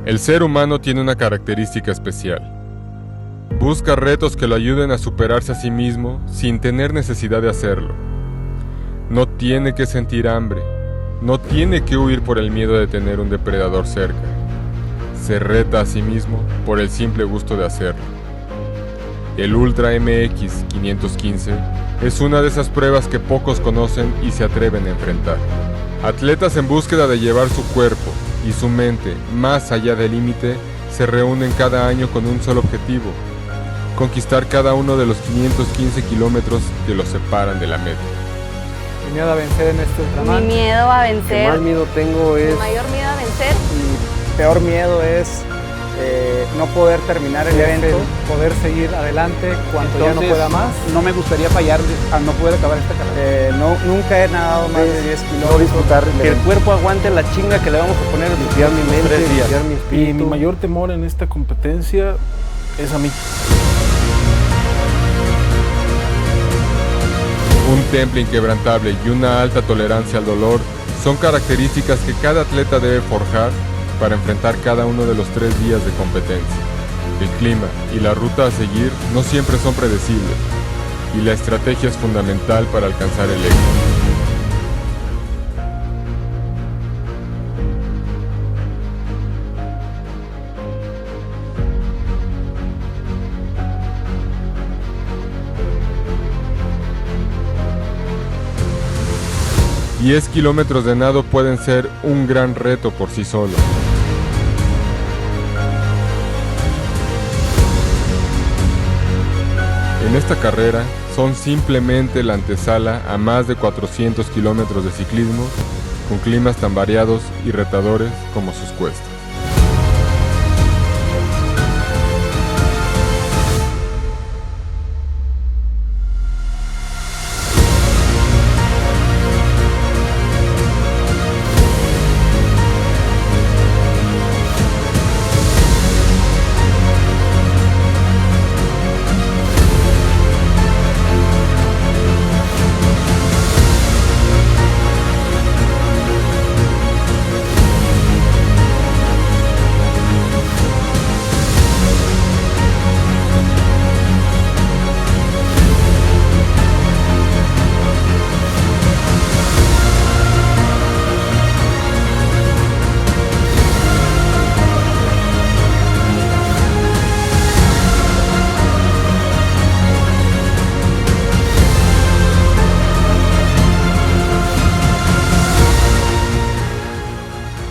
El ser humano tiene una característica especial. Busca retos que lo ayuden a superarse a sí mismo sin tener necesidad de hacerlo. No tiene que sentir hambre, no tiene que huir por el miedo de tener un depredador cerca. Se reta a sí mismo por el simple gusto de hacerlo. El Ultra MX 515 es una de esas pruebas que pocos conocen y se atreven a enfrentar. Atletas en búsqueda de llevar su cuerpo y su mente más allá del límite se reúnen cada año con un solo objetivo: conquistar cada uno de los 515 kilómetros que los separan de la meta. Mi miedo a vencer en este ultramar. Mi miedo a El vencer. que más miedo tengo es... Mi mayor miedo a vencer. Mi peor miedo es no poder terminar el evento, poder seguir adelante cuando ya no pueda más. No me gustaría fallar al no poder acabar esta carrera. Nunca he nadado más de 10 kilómetros. No disfrutar Que el cuerpo aguante la chinga que le vamos a poner. limpiar mi mente, 3 días. limpiar mi espíritu. Y mi mayor temor en esta competencia es a mí. Un temple inquebrantable y una alta tolerancia al dolor son características que cada atleta debe forjar para enfrentar cada uno de los 3 días de competencia. El clima y la ruta a seguir no siempre son predecibles, y la estrategia es fundamental para alcanzar el éxito. Y 10 kilómetros de nado pueden ser un gran reto por sí solos. En esta carrera son simplemente la antesala a más de 400 kilómetros de ciclismo con climas tan variados y retadores como sus cuestas.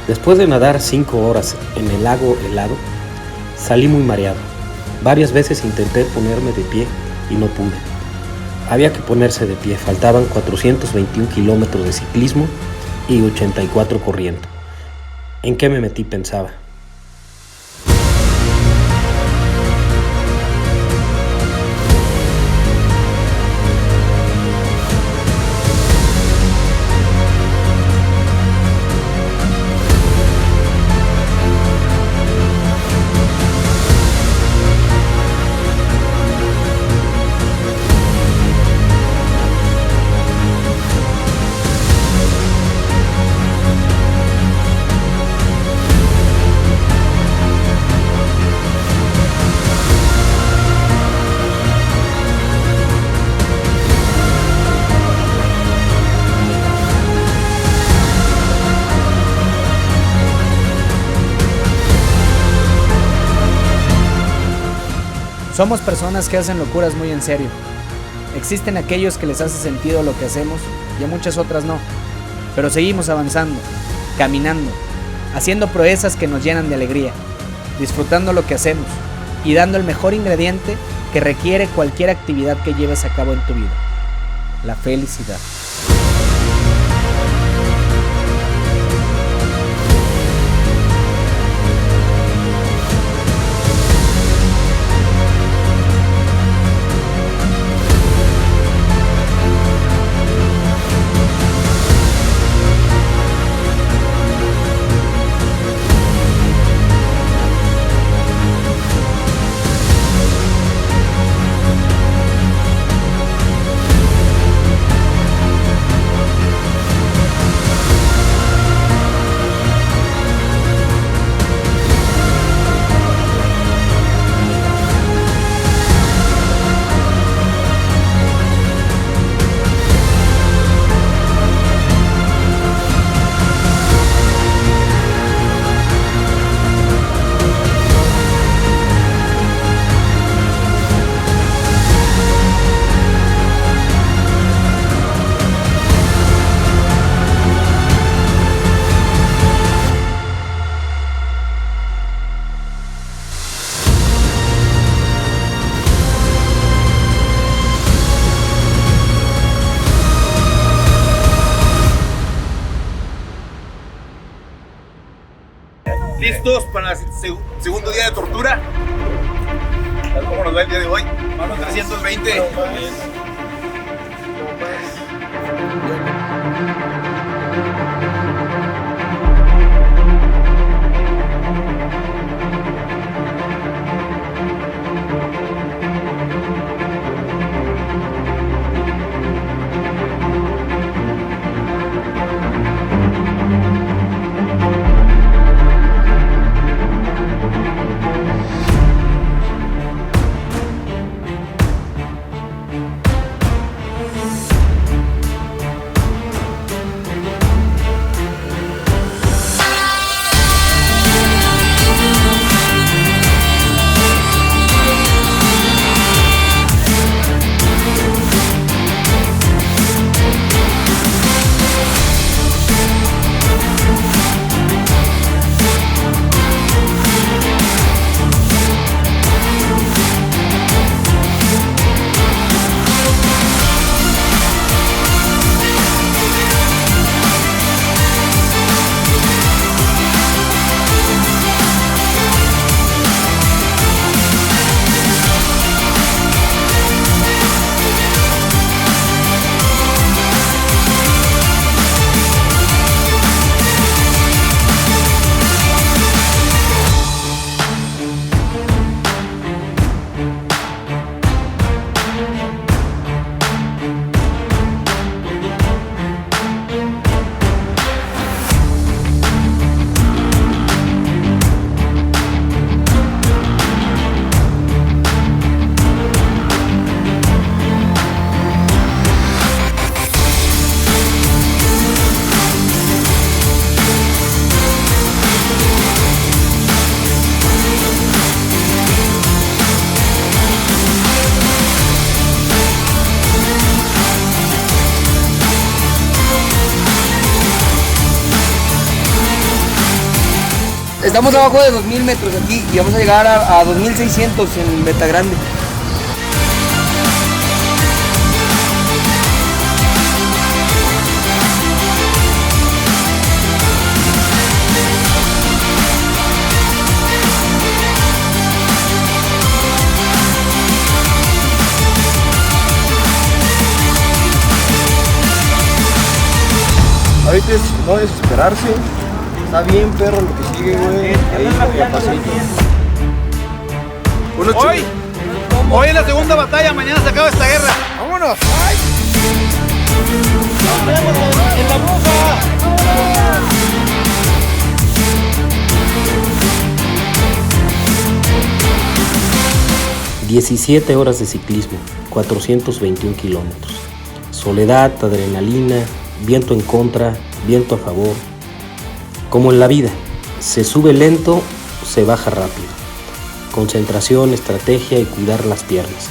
Después de nadar 5 horas en el lago helado, salí muy mareado. Varias veces intenté ponerme de pie y no pude. Había que ponerse de pie, faltaban 421 kilómetros de ciclismo y 84 corriendo. ¿En qué me metí?, pensaba. Somos personas que hacen locuras muy en serio. Existen aquellos que les hace sentido lo que hacemos y a muchas otras no. Pero seguimos avanzando, caminando, haciendo proezas que nos llenan de alegría, disfrutando lo que hacemos y dando el mejor ingrediente que requiere cualquier actividad que lleves a cabo en tu vida: la felicidad. ¿Listos para el segundo día de tortura? ¿Cómo nos va el día de hoy? Vamos 320. Estamos abajo de 2000 metros aquí y vamos a llegar a 2600 en Meta Grande. Ahorita no desesperarse. Está bien, perro, lo que sigue, güey. Ahí, pasito. Hoy es la segunda batalla, mañana se acaba esta guerra. ¡Vámonos! ¡Ay! ¡Nos vemos en la bruja! 17 horas de ciclismo, 421 kilómetros. Soledad, adrenalina, viento en contra, viento a favor. Como en la vida, se sube lento, se baja rápido. Concentración, estrategia y cuidar las piernas.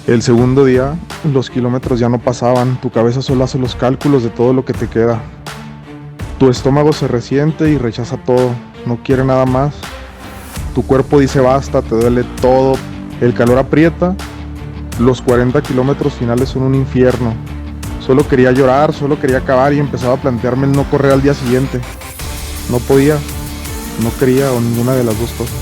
El segundo día, los kilómetros ya no pasaban, tu cabeza solo hace los cálculos de todo lo que te queda. Tu estómago se resiente y rechaza todo, no quiere nada más. Tu cuerpo dice basta, te duele todo, el calor aprieta. Los 40 kilómetros finales son un infierno. Solo quería llorar, solo quería acabar y empezaba a plantearme el no correr al día siguiente. No podía, no quería o ninguna de las dos cosas.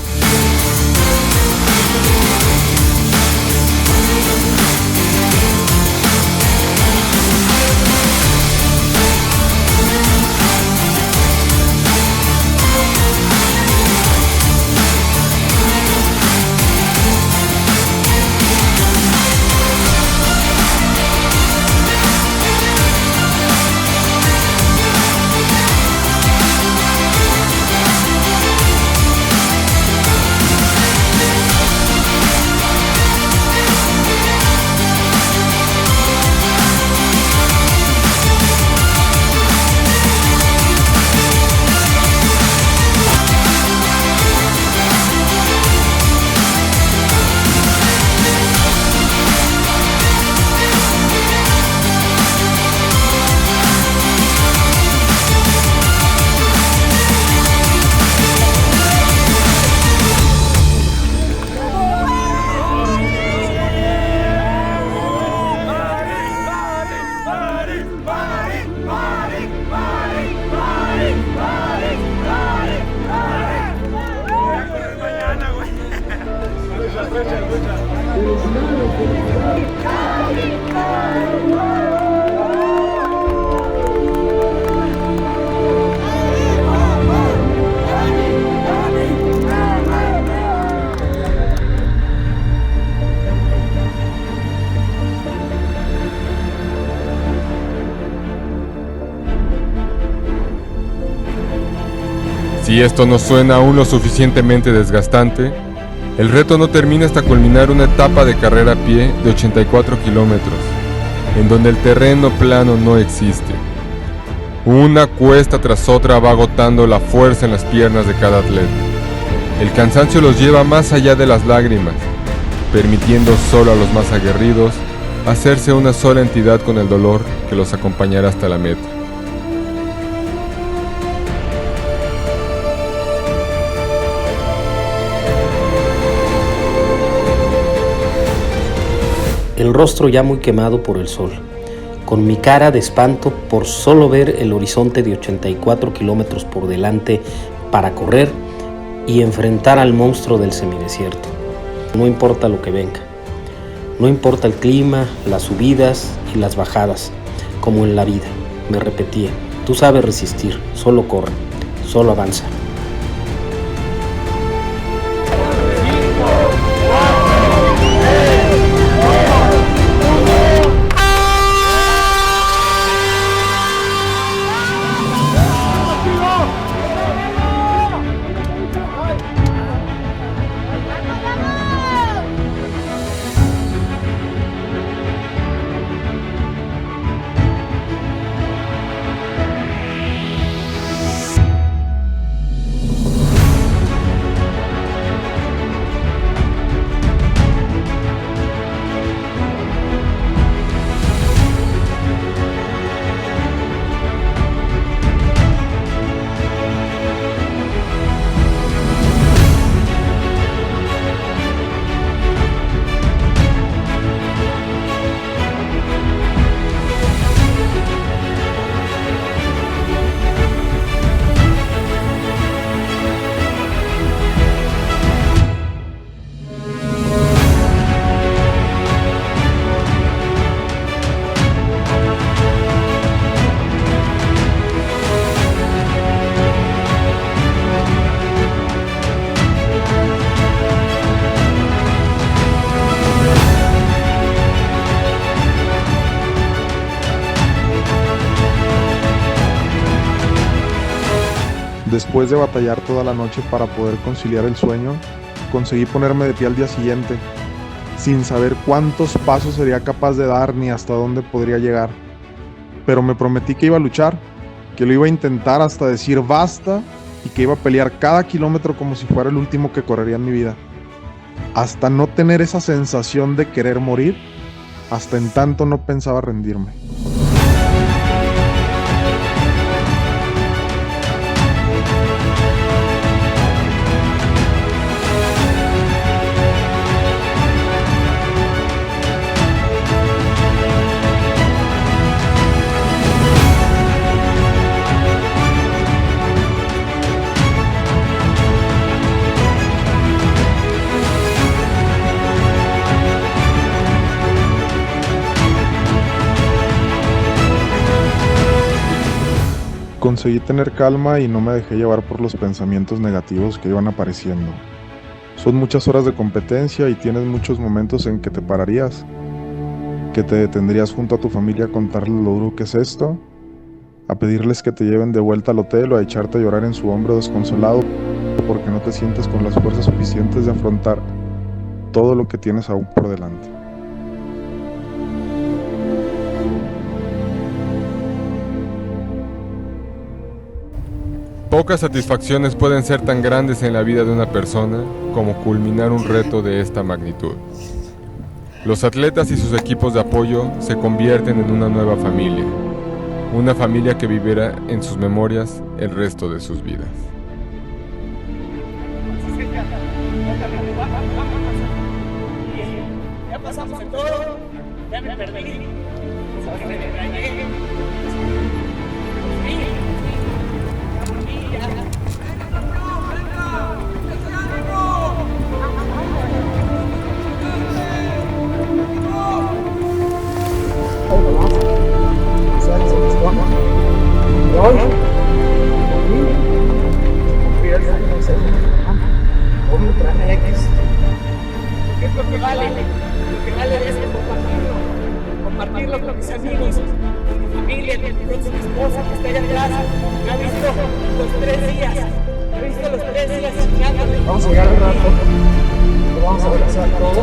Si esto no suena aún lo suficientemente desgastante, el reto no termina hasta culminar una etapa de carrera a pie de 84 kilómetros, en donde el terreno plano no existe. Una cuesta tras otra va agotando la fuerza en las piernas de cada atleta. El cansancio los lleva más allá de las lágrimas, permitiendo solo a los más aguerridos hacerse una sola entidad con el dolor que los acompañará hasta la meta. El rostro ya muy quemado por el sol, con mi cara de espanto por solo ver el horizonte de 84 kilómetros por delante para correr y enfrentar al monstruo del semidesierto. No importa lo que venga, no importa el clima, las subidas y las bajadas, como en la vida, me repetía, tú sabes resistir, solo corre, solo avanza. Después de batallar toda la noche para poder conciliar el sueño, conseguí ponerme de pie al día siguiente, sin saber cuántos pasos sería capaz de dar ni hasta dónde podría llegar. Pero me prometí que iba a luchar, que lo iba a intentar hasta decir basta y que iba a pelear cada kilómetro como si fuera el último que correría en mi vida. Hasta no tener esa sensación de querer morir, hasta en tanto no pensaba rendirme. Conseguí tener calma y no me dejé llevar por los pensamientos negativos que iban apareciendo. Son muchas horas de competencia y tienes muchos momentos en que te pararías, que te detendrías junto a tu familia a contarles lo duro que es esto, a pedirles que te lleven de vuelta al hotel o a echarte a llorar en su hombro desconsolado porque no te sientes con las fuerzas suficientes de afrontar todo lo que tienes aún por delante. Pocas satisfacciones pueden ser tan grandes en la vida de una persona como culminar un reto de esta magnitud. Los atletas y sus equipos de apoyo se convierten en una nueva familia, una familia que vivirá en sus memorias el resto de sus vidas. Ya pasamos en todo, ya me perdí, ¿qué es lo que vale? Lo que vale es compartirlo con mis amigos, con mi familia, con mi esposa que está allá atrás, me ha visto los 3 días. Estuviste los 3 días chingándole. Vamos a llegar al rato. Lo vamos a regresar todo.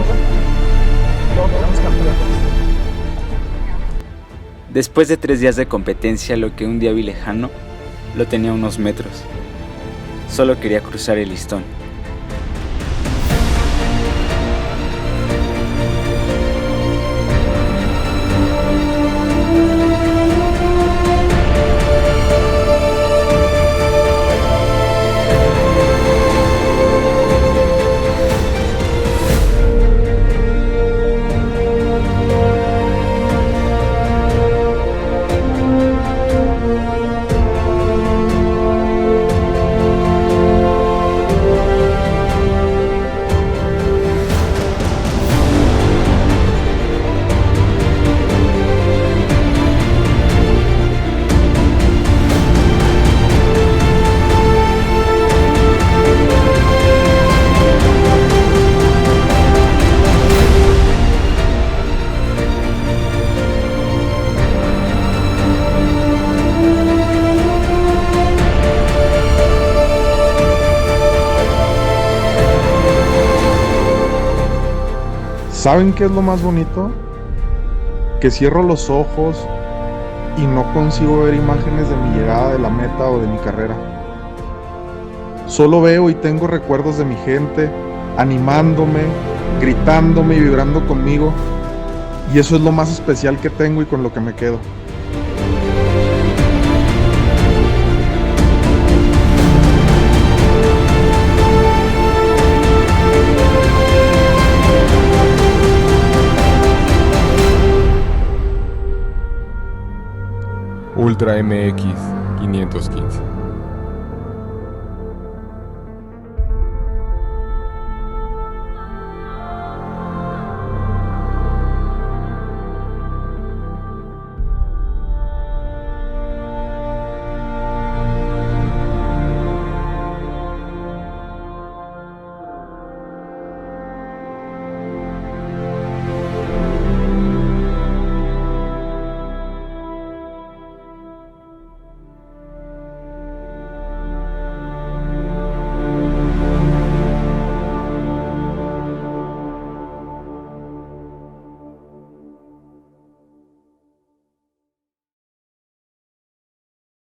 Todos tenemos campeones. Después de 3 días de competencia, lo que un día vi lejano, lo tenía a unos metros. Solo quería cruzar el listón. ¿Saben qué es lo más bonito? Que cierro los ojos y no consigo ver imágenes de mi llegada de la meta o de mi carrera. Solo veo y tengo recuerdos de mi gente animándome, gritándome y vibrando conmigo. Y eso es lo más especial que tengo y con lo que me quedo. Ultra MX 515.